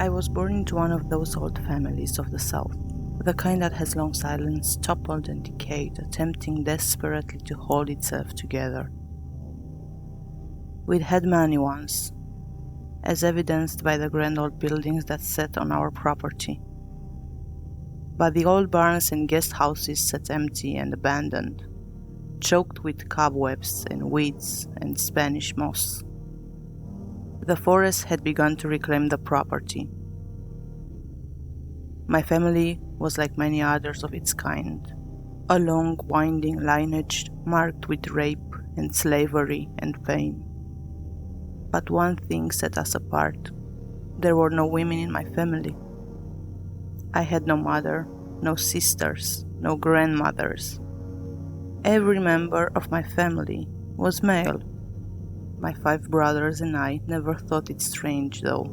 I was born into one of those old families of the South, the kind that has long silence, toppled and decayed, attempting desperately to hold itself together. We'd had money once, as evidenced by the grand old buildings that sat on our property. But the old barns and guest houses sat empty and abandoned, choked with cobwebs and weeds and Spanish moss. The forest had begun to reclaim the property. My family was like many others of its kind, a long, winding lineage marked with rape and slavery and pain. But one thing set us apart. There were no women in my family. I had no mother, no sisters, no grandmothers. Every member of my family was male. My 5 brothers and I never thought it strange, though.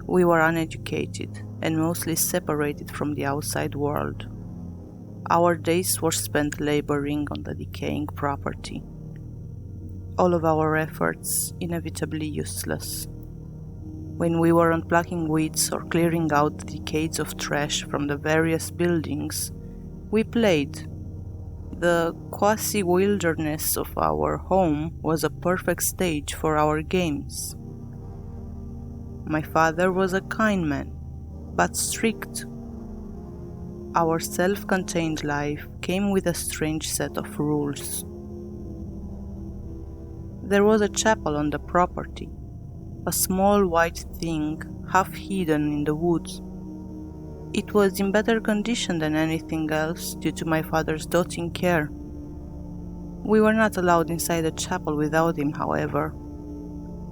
We were uneducated and mostly separated from the outside world. Our days were spent laboring on the decaying property. All of our efforts inevitably useless. When we weren't plucking weeds or clearing out the decades of trash from the various buildings, we played. The quasi-wilderness of our home was a perfect stage for our games. My father was a kind man, but strict. Our self-contained life came with a strange set of rules. There was a chapel on the property, a small white thing half hidden in the woods. It was in better condition than anything else due to my father's doting care. We were not allowed inside the chapel without him, however.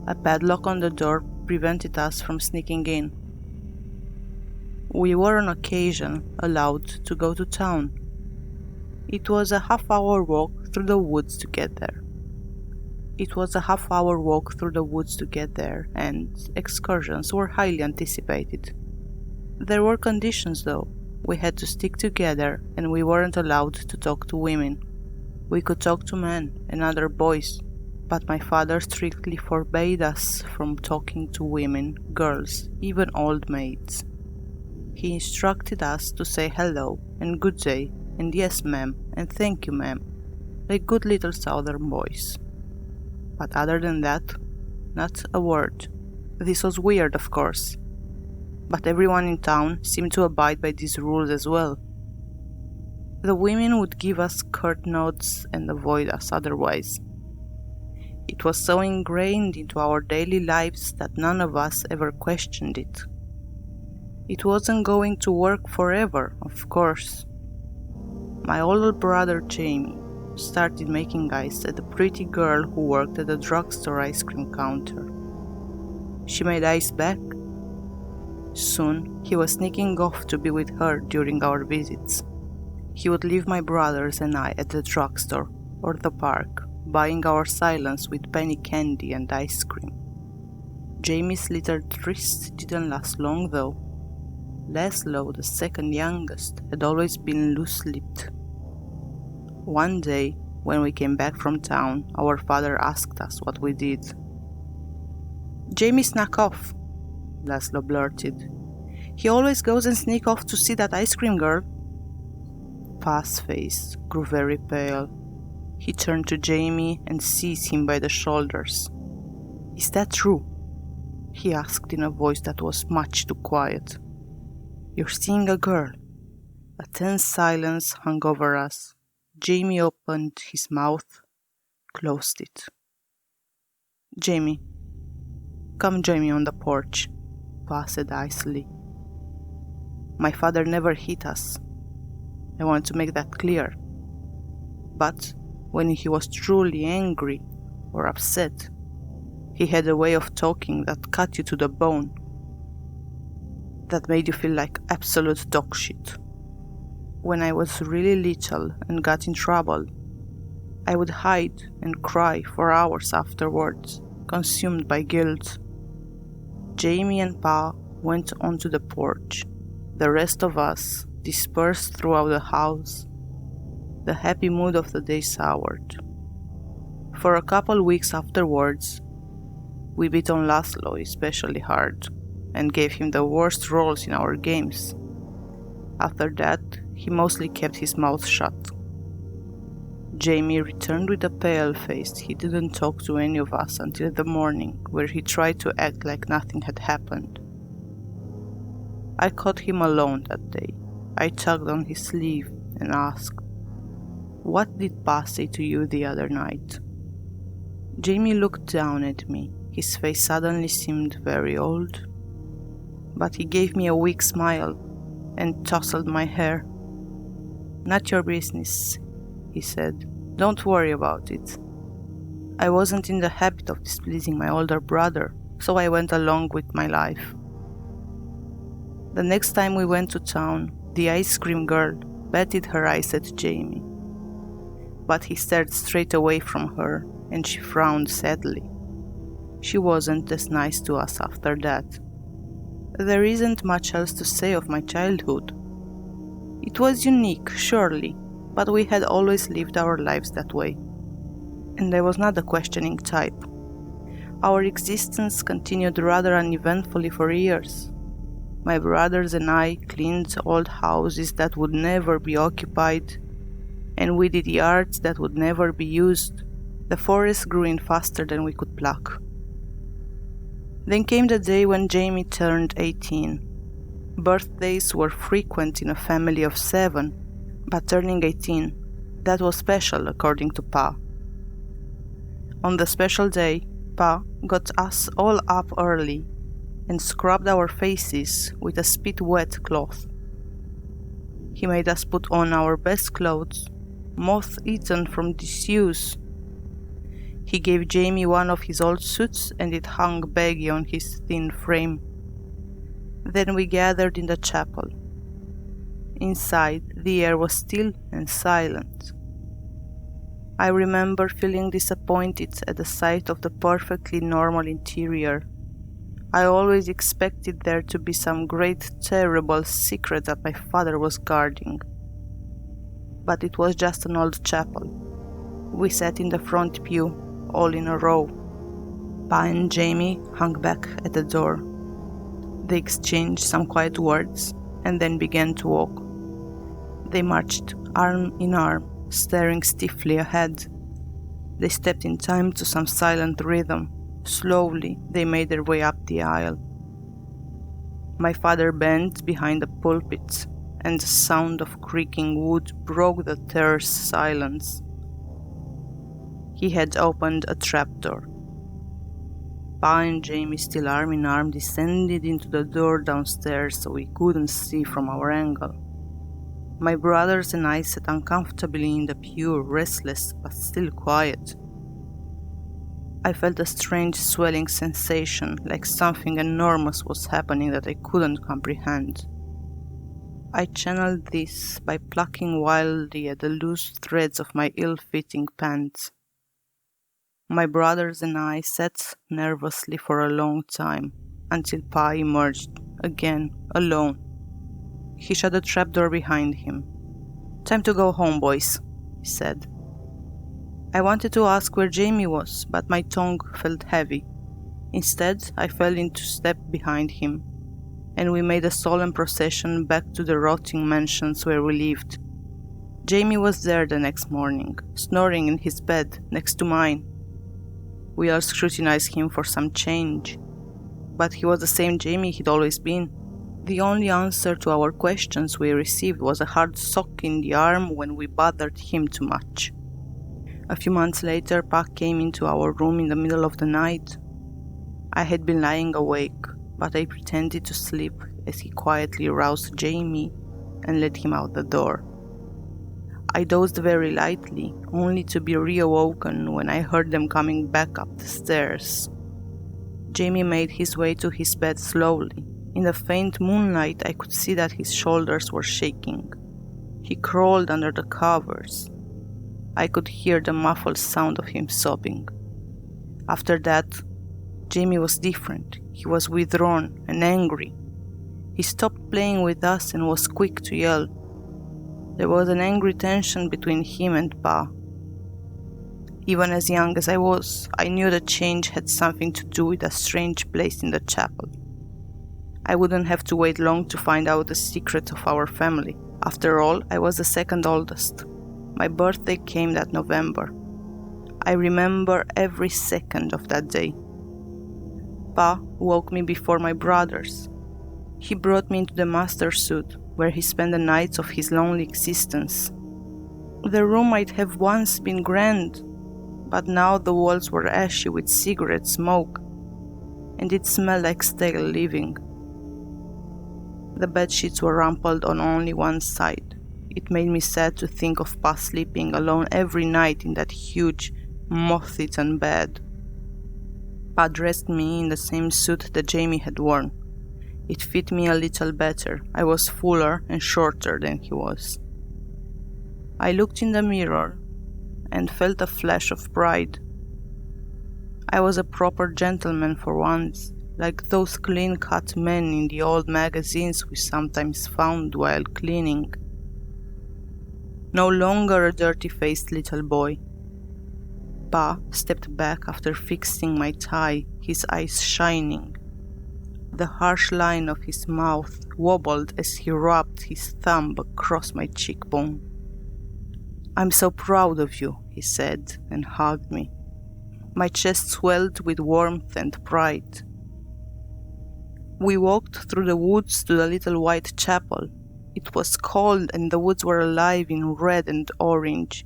A padlock on the door prevented us from sneaking in. We were on occasion allowed to go to town. It was a half-hour walk through the woods to get there. And excursions were highly anticipated. There were conditions, though. We had to stick together, and we weren't allowed to talk to women. We could talk to men and other boys, but my father strictly forbade us from talking to women, girls, even old maids. He instructed us to say hello and good day and yes ma'am and thank you ma'am, like good little southern boys. But other than that, not a word. This was weird, of course. But everyone in town seemed to abide by these rules as well. The women would give us curt nods and avoid us otherwise. It was so ingrained into our daily lives that none of us ever questioned it. It wasn't going to work forever, of course. My older brother Jamie started making eyes at a pretty girl who worked at the drugstore ice cream counter. She made eyes back. Soon, he was sneaking off to be with her during our visits. He would leave my brothers and I at the drugstore or the park, buying our silence with penny candy and ice cream. Jamie's little tryst didn't last long, though. Laszlo, the second youngest, had always been loose-lipped. One day, when we came back from town, our father asked us what we did. "Jamie snuck off," Laszlo blurted. "He always goes and sneaks off to see that ice cream girl." Pa's face grew very pale. He turned to Jamie and seized him by the shoulders. "Is that true?" he asked in a voice that was much too quiet. "You're seeing a girl." A tense silence hung over us. Jamie opened his mouth, closed it. "Jamie, come join me on the porch," Pa said icily. My father never hit us. I want to make that clear. But when he was truly angry or upset, he had a way of talking that cut you to the bone, that made you feel like absolute dog shit. When I was really little and got in trouble, I would hide and cry for hours afterwards, consumed by guilt. Jamie and Pa went onto the porch. The rest of us dispersed throughout the house. The happy mood of the day soured. For a couple weeks afterwards, we beat on Laszlo especially hard. and gave him the worst roles in our games. After that, he mostly kept his mouth shut. Jamie returned with a pale face. He didn't talk to any of us until the morning, where he tried to act like nothing had happened. I caught him alone that day. I tugged on his sleeve and asked, "What did Pa say to you the other night?" Jamie looked down at me. His face suddenly seemed very old, but he gave me a weak smile and tousled my hair. "Not your business," he said. "Don't worry about it." I wasn't in the habit of displeasing my older brother, so I went along with my life. The next time we went to town, the ice cream girl batted her eyes at Jamie, but he stared straight away from her and she frowned sadly. She wasn't as nice to us after that. There isn't much else to say of my childhood. It was unique, surely, but we had always lived our lives that way, and I was not the questioning type. Our existence continued rather uneventfully for years. My brothers and I cleaned old houses that would never be occupied, and weeded yards that would never be used. The forest grew in faster than we could pluck. Then came the day when Jamie turned 18. Birthdays were frequent in a family of 7, but turning 18, that was special according to Pa. On the special day, Pa got us all up early and scrubbed our faces with a spit-wet cloth. He made us put on our best clothes, moth-eaten from disuse. He gave Jamie one of his old suits and it hung baggy on his thin frame. Then we gathered in the chapel. Inside, the air was still and silent. I remember feeling disappointed at the sight of the perfectly normal interior. I always expected there to be some great, terrible secret that my father was guarding. But it was just an old chapel. We sat in the front pew, all in a row. Pa and Jamie hung back at the door. They exchanged some quiet words and then began to walk. They marched arm in arm, staring stiffly ahead. They stepped in time to some silent rhythm. Slowly, they made their way up the aisle. My father bent behind the pulpit, and the sound of creaking wood broke the terse silence. He had opened a trapdoor. Pa and Jamie, still arm in arm, descended into the door downstairs so we couldn't see from our angle. My brothers and I sat uncomfortably in the pew, restless but still quiet. I felt a strange swelling sensation, like something enormous was happening that I couldn't comprehend. I channeled this by plucking wildly at the loose threads of my ill-fitting pants. My brothers and I sat nervously for a long time, until Pa emerged, again, alone. He shut the trapdoor behind him. "Time to go home, boys," he said. I wanted to ask where Jamie was, but my tongue felt heavy. Instead, I fell into step behind him, and we made a solemn procession back to the rotting mansions where we lived. Jamie was there the next morning, snoring in his bed next to mine. We all scrutinized him for some change, but he was the same Jamie he'd always been. The only answer to our questions we received was a hard sock in the arm when we bothered him too much. A few months later, Pa came into our room in the middle of the night. I had been lying awake, but I pretended to sleep as he quietly roused Jamie and led him out the door. I dozed very lightly, only to be reawoken when I heard them coming back up the stairs. Jamie made his way to his bed slowly. In the faint moonlight, I could see that his shoulders were shaking. He crawled under the covers. I could hear the muffled sound of him sobbing. After that, Jamie was different. He was withdrawn and angry. He stopped playing with us and was quick to yell. There was an angry tension between him and Pa. Even as young as I was, I knew the change had something to do with a strange place in the chapel. I wouldn't have to wait long to find out the secret of our family. After all, I was the second oldest. My birthday came that November. I remember every second of that day. Pa woke me before my brothers. He brought me into the master suite, where he spent the nights of his lonely existence. The room might have once been grand, but now the walls were ashy with cigarette smoke, and it smelled like stale living. The bedsheets were rumpled on only one side. It made me sad to think of Pa sleeping alone every night in that huge, moth-eaten bed. Pa dressed me in the same suit that Jamie had worn. It fit me a little better. I was fuller and shorter than he was. I looked in the mirror and felt a flash of pride. I was a proper gentleman for once, like those clean-cut men in the old magazines we sometimes found while cleaning. No longer a dirty-faced little boy. Pa stepped back after fixing my tie, his eyes shining. The harsh line of his mouth wobbled as he rubbed his thumb across my cheekbone. "I'm so proud of you," he said, and hugged me. My chest swelled with warmth and pride. We walked through the woods to the little white chapel. It was cold and the woods were alive in red and orange.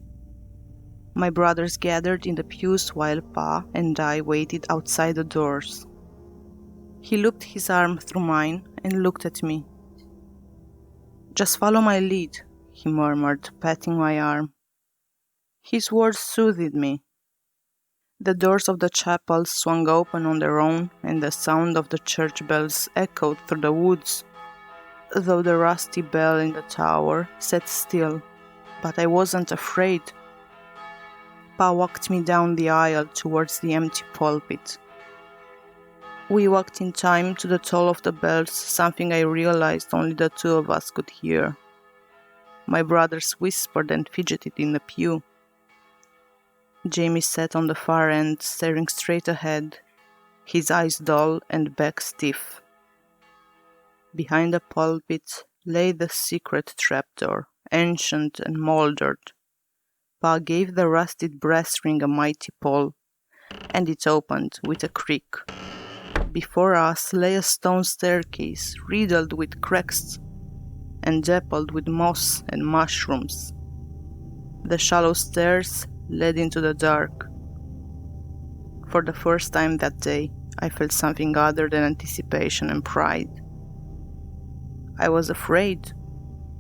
My brothers gathered in the pews while Pa and I waited outside the doors. He looped his arm through mine and looked at me. "Just follow my lead," he murmured, patting my arm. His words soothed me. The doors of the chapel swung open on their own, and the sound of the church bells echoed through the woods, though the rusty bell in the tower sat still. But I wasn't afraid. Pa walked me down the aisle towards the empty pulpit. We walked in time to the toll of the bells, something I realized only the two of us could hear. My brothers whispered and fidgeted in the pew. Jamie sat on the far end, staring straight ahead, his eyes dull and back stiff. Behind the pulpit lay the secret trapdoor, ancient and mouldered. Pa gave the rusted brass ring a mighty pull, and it opened with a creak. Before us lay a stone staircase riddled with cracks and dappled with moss and mushrooms. The shallow stairs led into the dark. For the first time that day, I felt something other than anticipation and pride. I was afraid,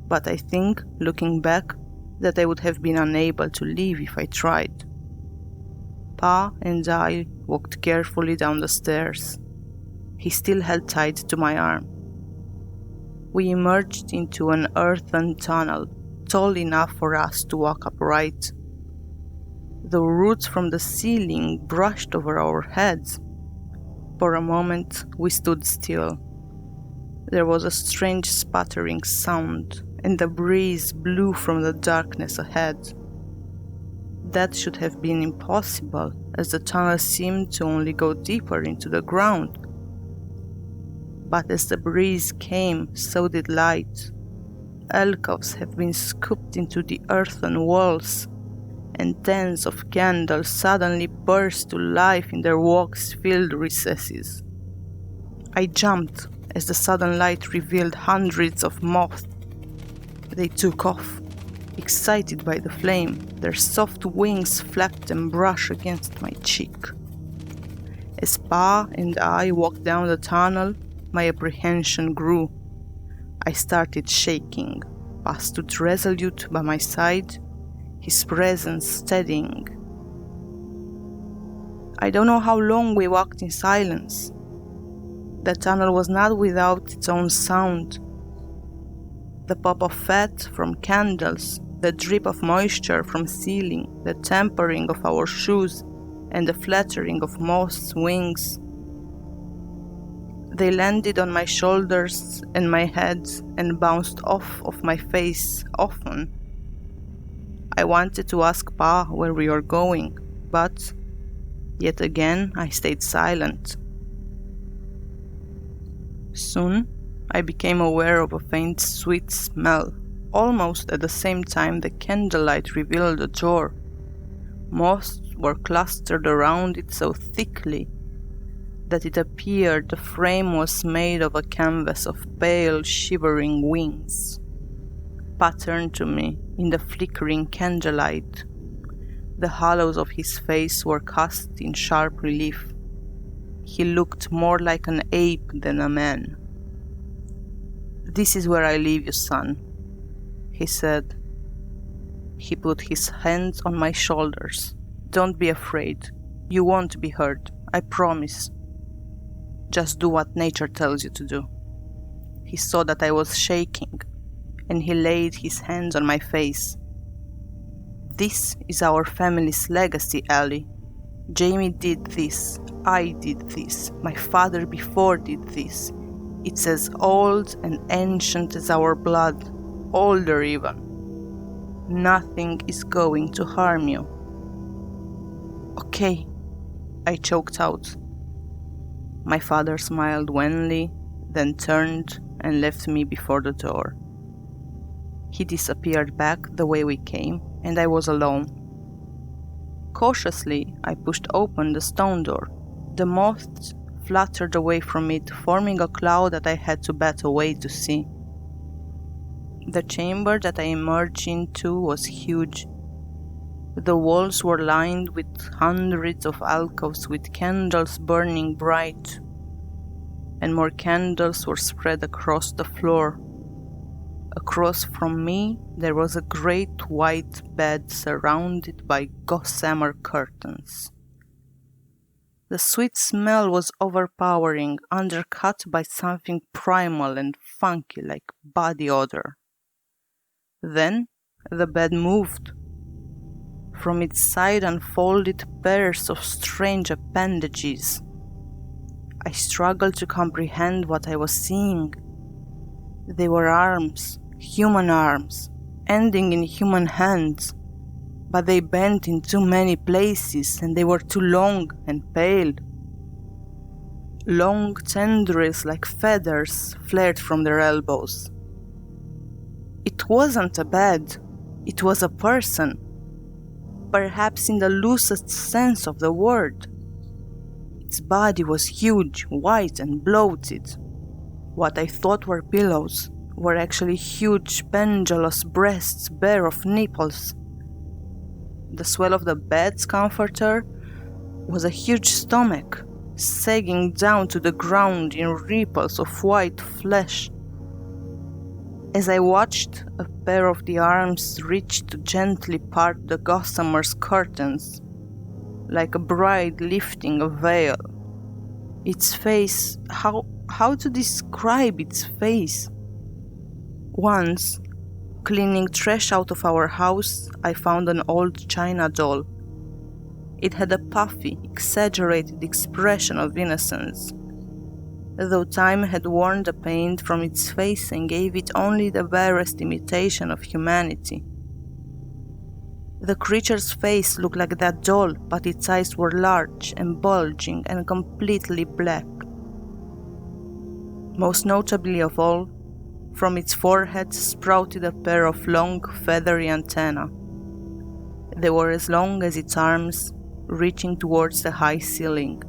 but I think, looking back, that I would have been unable to leave if I tried. Pa and I walked carefully down the stairs. He still held tight to my arm. We emerged into an earthen tunnel, tall enough for us to walk upright. The roots from the ceiling brushed over our heads. For a moment, we stood still. There was a strange sputtering sound, and the breeze blew from the darkness ahead. That should have been impossible, as the tunnel seemed to only go deeper into the ground. But as the breeze came, so did light. Alcoves have been scooped into the earthen walls, and tens of candles suddenly burst to life in their wax-filled recesses. I jumped as the sudden light revealed hundreds of moths. They took off, excited by the flame. Their soft wings flapped and brushed against my cheek. As Pa and I walked down the tunnel, my apprehension grew. I started shaking. Pa stood resolute by my side, his presence steadying. I don't know how long we walked in silence. The tunnel was not without its own sound. The pop of fat from candles, the drip of moisture from ceiling, the tampering of our shoes, and the fluttering of moths' wings. They landed on my shoulders and my head and bounced off of my face often. I wanted to ask Pa where we were going, but yet again I stayed silent. Soon, I became aware of a faint sweet smell. Almost at the same time, the candlelight revealed a door. Moths were clustered around it so thickly that it appeared the frame was made of a canvas of pale, shivering wings, patterned to me in the flickering candlelight. The hollows of his face were cast in sharp relief. He looked more like an ape than a man. "This is where I leave you, son," he said. He put his hands on my shoulders. "Don't be afraid. You won't be hurt, I promise. Just do what nature tells you to do." He saw that I was shaking, and he laid his hands on my face. "This is our family's legacy, Ellie. Jamie did this, I did this, my father before did this. It's as old and ancient as our blood, older even. Nothing is going to harm you." "Okay," I choked out. My father smiled wanly, then turned and left me before the door. He disappeared back the way we came, and I was alone. Cautiously, I pushed open the stone door. The moths fluttered away from it, forming a cloud that I had to bat away to see. The chamber that I emerged into was huge. The walls were lined with hundreds of alcoves with candles burning bright, and more candles were spread across the floor. Across from me, there was a great white bed surrounded by gossamer curtains. The sweet smell was overpowering, undercut by something primal and funky like body odor. Then the bed moved. From its side unfolded pairs of strange appendages. I struggled to comprehend what I was seeing. They were arms, human arms, ending in human hands, but they bent in too many places and they were too long and pale. Long tendrils like feathers flared from their elbows. It wasn't a bed, it was a person, perhaps in the loosest sense of the word. Its body was huge, white and bloated. What I thought were pillows were actually huge pendulous breasts bare of nipples. The swell of the bed's comforter was a huge stomach, sagging down to the ground in ripples of white flesh. As I watched, a pair of the arms reached to gently part the gossamer's curtains, like a bride lifting a veil. Its face, how to describe its face? Once, cleaning trash out of our house, I found an old china doll. It had a puffy, exaggerated expression of innocence, though time had worn the paint from its face and gave it only the barest imitation of humanity. The creature's face looked like that doll, but its eyes were large and bulging and completely black. Most notably of all, from its forehead sprouted a pair of long, feathery antennae. They were as long as its arms, reaching towards the high ceiling.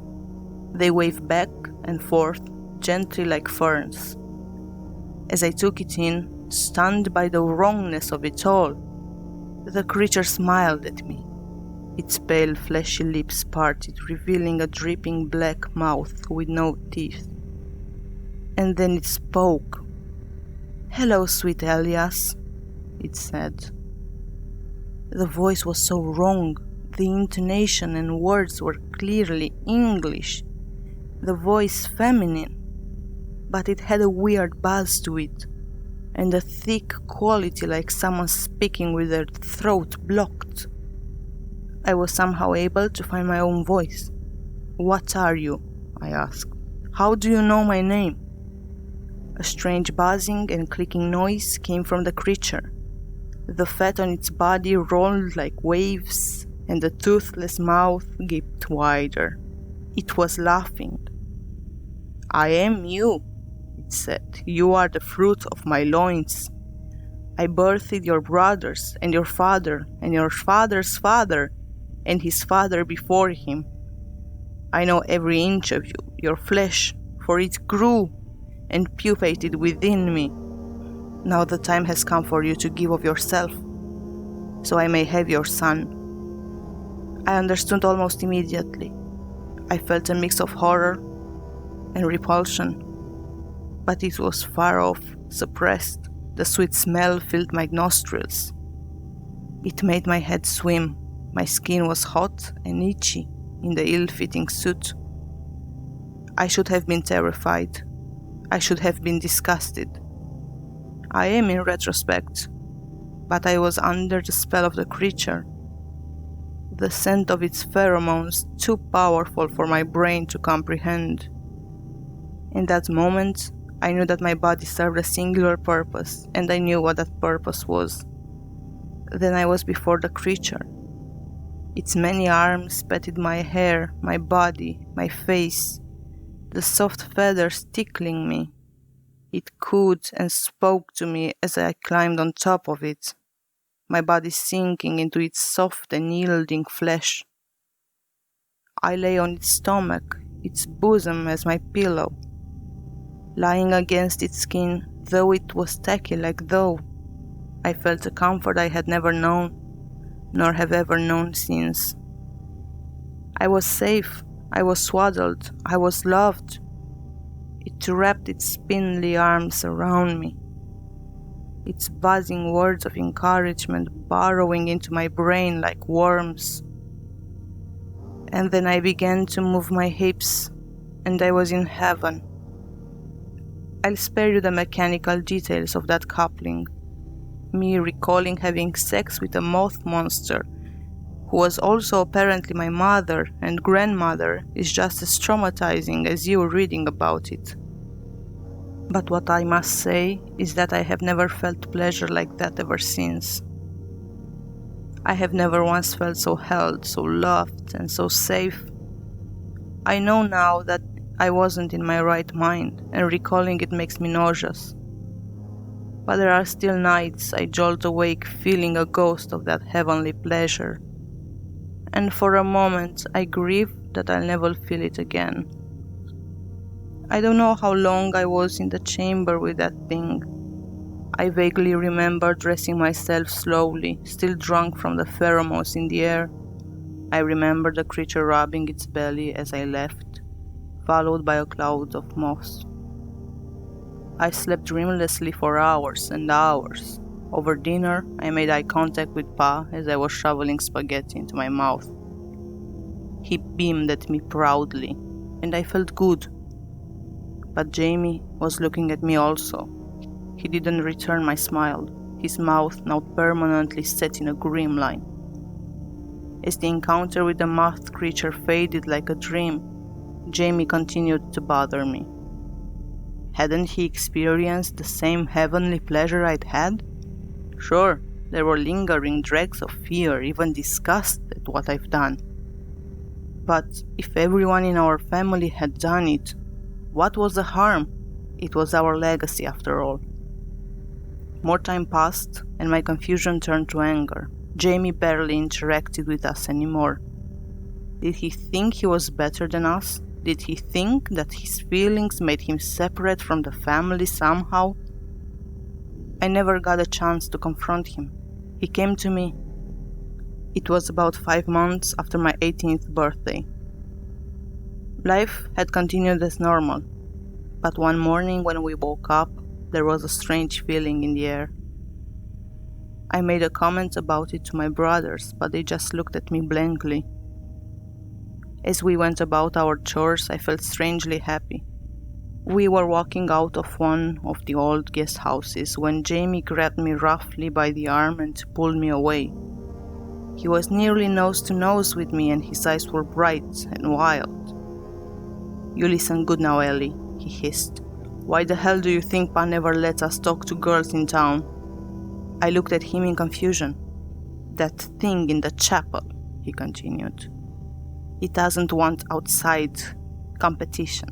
They waved back and forth, gently like ferns. As I took it in, stunned by the wrongness of it all, the creature smiled at me. Its pale, fleshy lips parted, revealing a dripping black mouth with no teeth. And then it spoke. "Hello, sweet Elias," it said. The voice was so wrong. The intonation and words were clearly English, the voice feminine, but it had a weird buzz to it, and a thick quality like someone speaking with their throat blocked. I was somehow able to find my own voice. "What are you?" I asked. "How do you know my name?" A strange buzzing and clicking noise came from the creature. The fat on its body rolled like waves, and the toothless mouth gaped wider. It was laughing. "I am you," it it said. "You are the fruit of my loins. I birthed your brothers, and your father, and your father's father, and his father before him. I know every inch of you, your flesh, for it grew and pupated within me. Now the time has come for you to give of yourself, so I may have your son." I understood almost immediately. I felt a mix of horror and repulsion, but it was far off, suppressed. The sweet smell filled my nostrils. It made my head swim. My skin was hot and itchy in the ill-fitting suit. I should have been terrified. I should have been disgusted. I am in retrospect, but I was under the spell of the creature. The scent of its pheromones too powerful for my brain to comprehend. In that moment, I knew that my body served a singular purpose, and I knew what that purpose was. Then I was before the creature. Its many arms patted my hair, my body, my face, the soft feathers tickling me. It cooed and spoke to me as I climbed on top of it, my body sinking into its soft and yielding flesh. I lay on its stomach, its bosom as my pillow. Lying against its skin, though it was tacky like dough, I felt a comfort I had never known, nor have ever known since. I was safe, I was swaddled, I was loved. It wrapped its spindly arms around me, its buzzing words of encouragement burrowing into my brain like worms. And then I began to move my hips, and I was in heaven. I'll spare you the mechanical details of that coupling. Me recalling having sex with a moth monster, who was also apparently my mother and grandmother, is just as traumatizing as you reading about it. But what I must say is that I have never felt pleasure like that ever since. I have never once felt so held, so loved, and so safe. I know now that I wasn't in my right mind, and recalling it makes me nauseous. But there are still nights I jolt awake feeling a ghost of that heavenly pleasure. And for a moment I grieve that I'll never feel it again. I don't know how long I was in the chamber with that thing. I vaguely remember dressing myself slowly, still drunk from the pheromones in the air. I remember the creature rubbing its belly as I left, followed by a cloud of moths. I slept dreamlessly for hours and hours. Over dinner, I made eye contact with Pa as I was shoveling spaghetti into my mouth. He beamed at me proudly, and I felt good. But Jamie was looking at me also. He didn't return my smile, his mouth now permanently set in a grim line. As the encounter with the moth creature faded like a dream, Jamie continued to bother me. Hadn't he experienced the same heavenly pleasure I'd had? Sure, there were lingering dregs of fear, even disgust at what I've done. But if everyone in our family had done it, what was the harm? It was our legacy after all. More time passed, and my confusion turned to anger. Jamie barely interacted with us anymore. Did he think he was better than us? Did he think that his feelings made him separate from the family somehow? I never got a chance to confront him. He came to me. It was about 5 months after my 18th birthday. Life had continued as normal, but one morning when we woke up, there was a strange feeling in the air. I made a comment about it to my brothers, but they just looked at me blankly. As we went about our chores, I felt strangely happy. We were walking out of one of the old guest houses when Jamie grabbed me roughly by the arm and pulled me away. He was nearly nose to nose with me, and his eyes were bright and wild. "You listen good now, Ellie," he hissed. "Why the hell do you think Pa never lets us talk to girls in town?" I looked at him in confusion. "That thing in the chapel," he continued. "It doesn't want outside competition.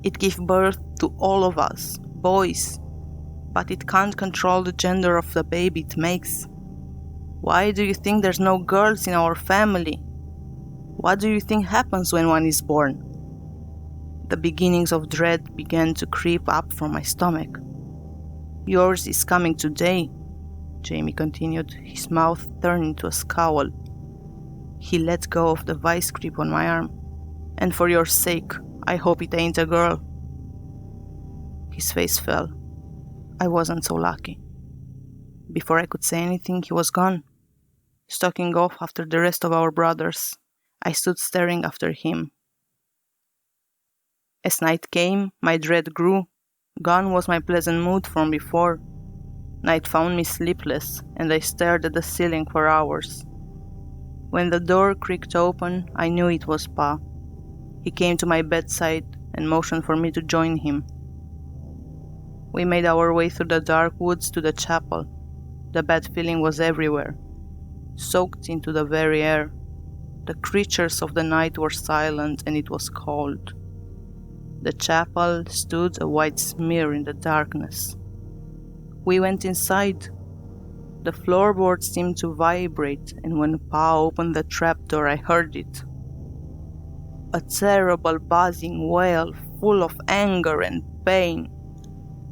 It gave birth to all of us, boys, but it can't control the gender of the baby it makes. Why do you think there's no girls in our family? What do you think happens when one is born? The beginnings of dread began to creep up from my stomach. Yours is coming today, Jamie continued, his mouth turning to a scowl. He let go of the vice grip on my arm. And for your sake, I hope it ain't a girl. His face fell. I wasn't so lucky. Before I could say anything, he was gone, stalking off after the rest of our brothers. I stood staring after him. As night came, my dread grew. Gone was my pleasant mood from before. Night found me sleepless, and I stared at the ceiling for hours. When the door creaked open, I knew it was Pa. He came to my bedside and motioned for me to join him. We made our way through the dark woods to the chapel. The bad feeling was everywhere, soaked into the very air. The creatures of the night were silent, and it was cold. The chapel stood a white smear in the darkness. We went inside. The floorboards seemed to vibrate, and when Pa opened the trapdoor, I heard it. A terrible buzzing wail full of anger and pain,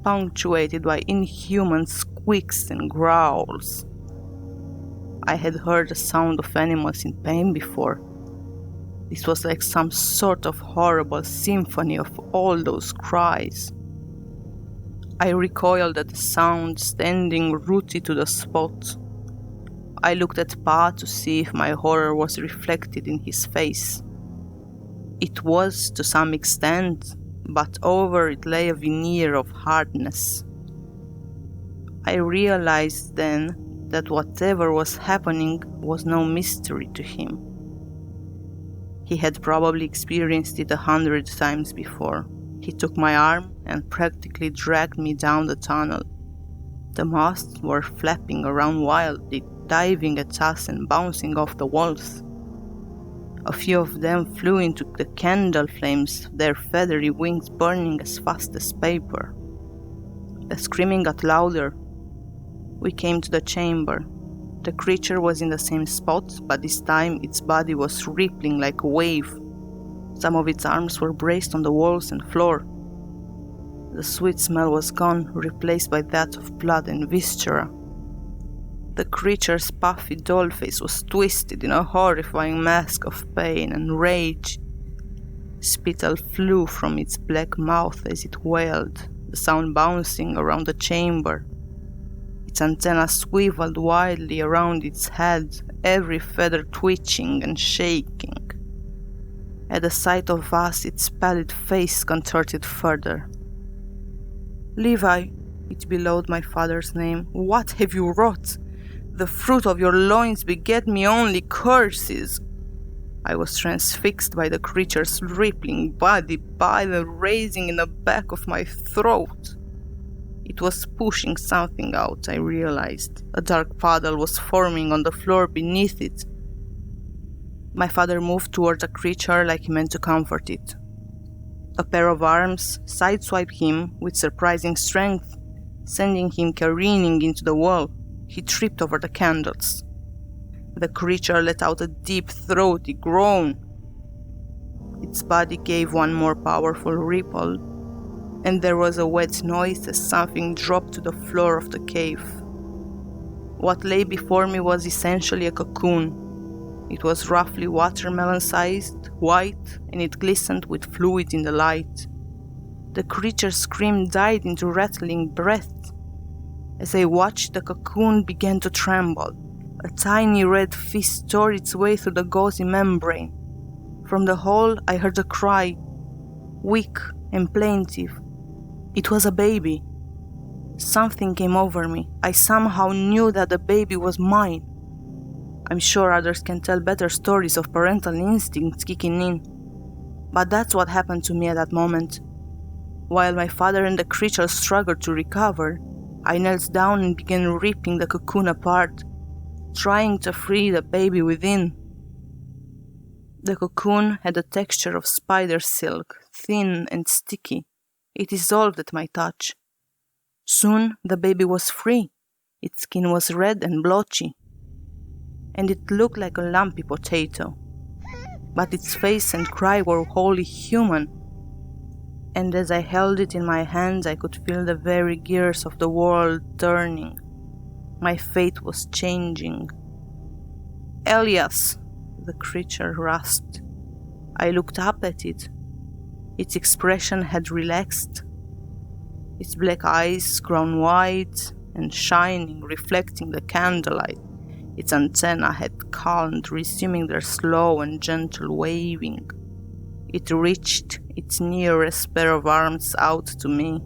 punctuated by inhuman squeaks and growls. I had heard the sound of animals in pain before. This was like some sort of horrible symphony of all those cries. I recoiled at the sound, standing rooted to the spot. I looked at Pa to see if my horror was reflected in his face. It was to some extent, but over it lay a veneer of hardness. I realized then that whatever was happening was no mystery to him. He had probably experienced it 100 times before. He took my arm and practically dragged me down the tunnel. The moths were flapping around wildly, diving at us and bouncing off the walls. A few of them flew into the candle flames, their feathery wings burning as fast as paper. The screaming got louder. We came to the chamber. The creature was in the same spot, but this time its body was rippling like a wave. Some of its arms were braced on the walls and floor. The sweet smell was gone, replaced by that of blood and viscera. The creature's puffy doll face was twisted in a horrifying mask of pain and rage. Spittle flew from its black mouth as it wailed, the sound bouncing around the chamber. Its antennas swiveled wildly around its head, every feather twitching and shaking. At the sight of us, its pallid face contorted further. "Levi," it bellowed my father's name, "what have you wrought? The fruit of your loins beget me only curses." I was transfixed by the creature's rippling body, by the raising in the back of my throat. It was pushing something out, I realized. A dark puddle was forming on the floor beneath it. My father moved toward the creature like he meant to comfort it. A pair of arms sideswiped him with surprising strength, sending him careening into the wall. He tripped over the candles. The creature let out a deep, throaty groan. Its body gave one more powerful ripple, and there was a wet noise as something dropped to the floor of the cave. What lay before me was essentially a cocoon. It was roughly watermelon-sized, white, and it glistened with fluid in the light. The creature's scream died into rattling breath. As I watched, the cocoon began to tremble. A tiny red fist tore its way through the gauzy membrane. From the hole, I heard a cry, weak and plaintive. It was a baby. Something came over me. I somehow knew that the baby was mine. I'm sure others can tell better stories of parental instincts kicking in, but that's what happened to me at that moment. While my father and the creature struggled to recover, I knelt down and began ripping the cocoon apart, trying to free the baby within. The cocoon had a texture of spider silk, thin and sticky. It dissolved at my touch. Soon the baby was free. Its skin was red and blotchy, and it looked like a lumpy potato. But its face and cry were wholly human, and as I held it in my hands I could feel the very gears of the world turning. My fate was changing. "Elias," the creature rasped. I looked up at it. Its expression had relaxed. Its black eyes grown wide and shining, reflecting the candlelight. Its antennae had calmed, resuming their slow and gentle waving. It reached its nearest pair of arms out to me.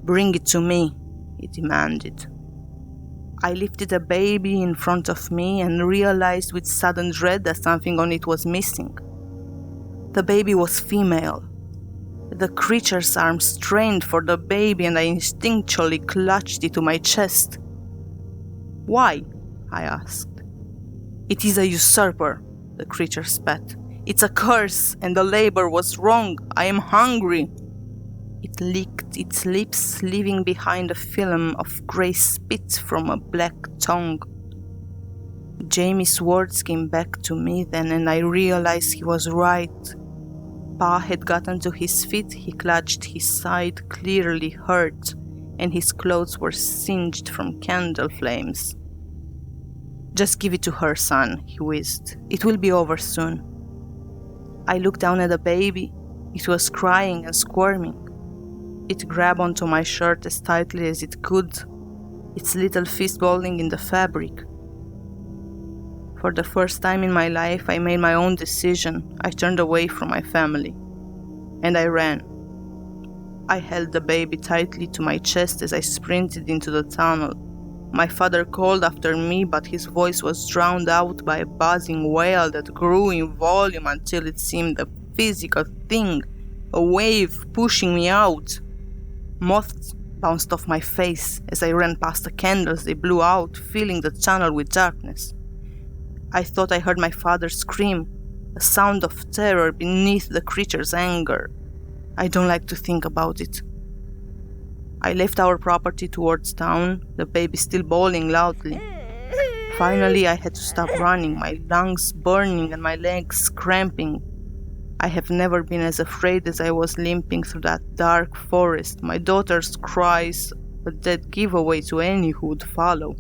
"Bring it to me," it demanded. I lifted a baby in front of me and realized with sudden dread that something on it was missing. The baby was female. The creature's arms strained for the baby and I instinctually clutched it to my chest. "Why?" I asked. "It is a usurper," the creature spat. "It's a curse, and the labor was wrong. I am hungry." It licked its lips, leaving behind a film of grey spit from a black tongue. Jamie's words came back to me then, and I realized he was right. Pa had gotten to his feet, he clutched his side, clearly hurt, and his clothes were singed from candle flames. "Just give it to her, son," he wheezed. "It will be over soon." I looked down at the baby. It was crying and squirming. It grabbed onto my shirt as tightly as it could, its little fist balling in the fabric. For the first time in my life, I made my own decision. I turned away from my family, and I ran. I held the baby tightly to my chest as I sprinted into the tunnel. My father called after me, but his voice was drowned out by a buzzing wail that grew in volume until it seemed a physical thing, a wave pushing me out. Moths bounced off my face. As I ran past the candles, they blew out, filling the tunnel with darkness. I thought I heard my father scream, a sound of terror beneath the creature's anger. I don't like to think about it. I left our property towards town, the baby still bawling loudly. Finally, I had to stop running, my lungs burning and my legs cramping. I have never been as afraid as I was limping through that dark forest, my daughter's cries a dead giveaway to any who would follow.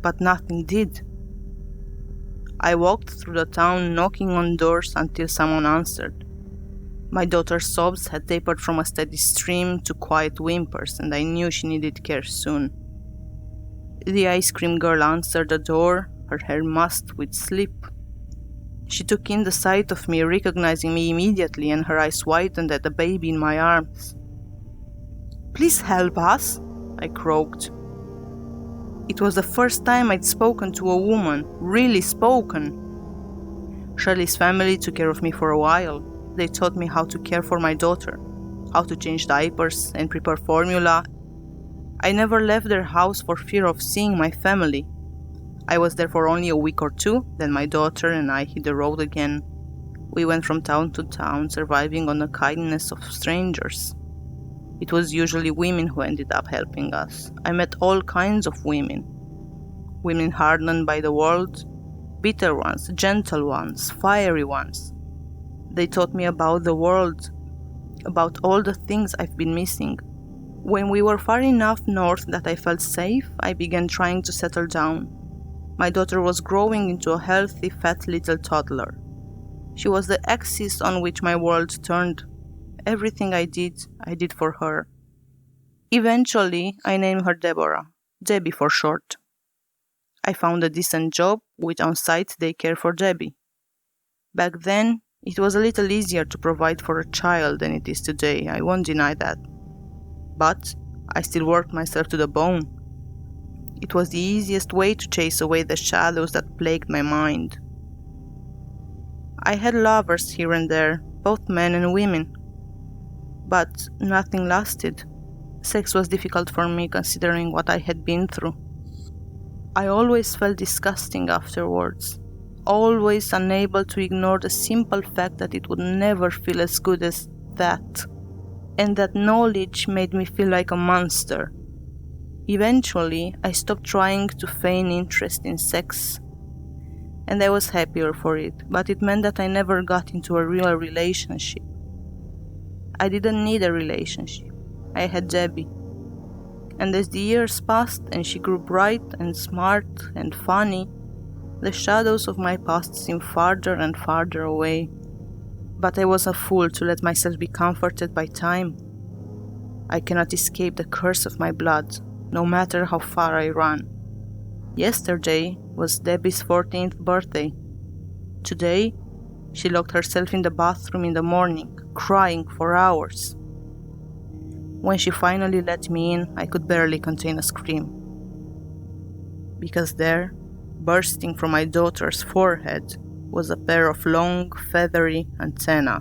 But nothing did. I walked through the town, knocking on doors until someone answered. My daughter's sobs had tapered from a steady stream to quiet whimpers, and I knew she needed care soon. The ice cream girl answered the door, her hair mussed with sleep. She took in the sight of me, recognizing me immediately, and her eyes widened at the baby in my arms. "Please help us," I croaked. It was the first time I'd spoken to a woman, really spoken. Shirley's family took care of me for a while. They taught me how to care for my daughter, how to change diapers and prepare formula. I never left their house for fear of seeing my family. I was there for only a week or two, then my daughter and I hit the road again. We went from town to town, surviving on the kindness of strangers. It was usually women who ended up helping us. I met all kinds of women. Women hardened by the world, bitter ones, gentle ones, fiery ones. They taught me about the world, about all the things I've been missing. When we were far enough north that I felt safe, I began trying to settle down. My daughter was growing into a healthy, fat little toddler. She was the axis on which my world turned. Everything I did for her. Eventually, I named her Deborah, Debbie for short. I found a decent job with on-site daycare for Debbie. Back then, it was a little easier to provide for a child than it is today, I won't deny that. But I still worked myself to the bone. It was the easiest way to chase away the shadows that plagued my mind. I had lovers here and there, both men and women. But nothing lasted. Sex was difficult for me considering what I had been through. I always felt disgusting afterwards. always unable to ignore the simple fact that it would never feel as good as that, and that knowledge made me feel like a monster. Eventually, I stopped trying to feign interest in sex, and I was happier for it, but it meant that I never got into a real relationship. I didn't need a relationship. I had Debbie. And as the years passed and she grew bright and smart and funny, the shadows of my past seemed farther and farther away. But I was a fool to let myself be comforted by time. I cannot escape the curse of my blood, no matter how far I run. Yesterday was Debbie's 14th birthday. Today, she locked herself in the bathroom in the morning, crying for hours. When she finally let me in, I could barely contain a scream. Because there, bursting from my daughter's forehead, was a pair of long, feathery antennae.